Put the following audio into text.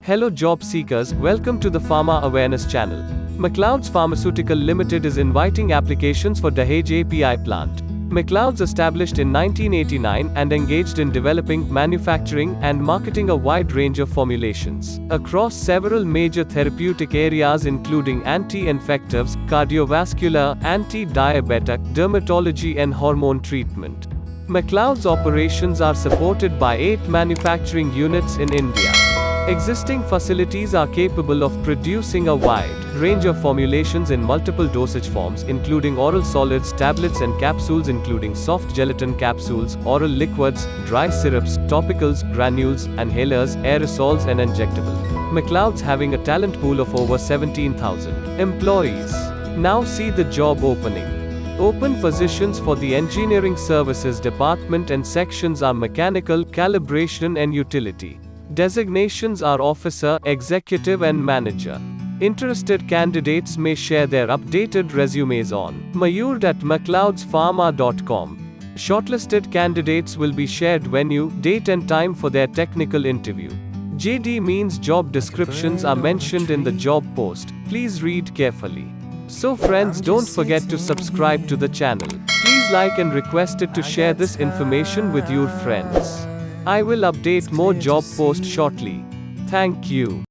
Hello job seekers, welcome to the Pharma Awareness Channel. Macleods Pharmaceutical Limited is inviting applications for Dahej API plant. Macleods established in 1989 and engaged in developing, manufacturing, and marketing a wide range of formulations across several major therapeutic areas including anti-infectives, cardiovascular, anti-diabetic, dermatology and hormone treatment. Macleods operations are supported by 8 manufacturing units in India. Existing facilities are capable of producing a wide range of formulations in multiple dosage forms, including oral solids, tablets and capsules, including soft gelatin capsules, oral liquids, dry syrups, topicals, granules, inhalers, aerosols and injectable. Macleods having a talent pool of over 17,000 employees. Now see the job opening. Open positions for the Engineering Services Department and sections are Mechanical, Calibration and Utility. Designations are Officer, Executive and Manager. Interested candidates may share their updated resumes on mayur@macleodspharma.com. Shortlisted candidates will be shared venue, date and time for their technical interview. JD means job descriptions are mentioned in the job post. Please read carefully. So friends, don't forget to subscribe to the channel. Please like and requested to share this information with your friends. I will update more job posts shortly. Thank you.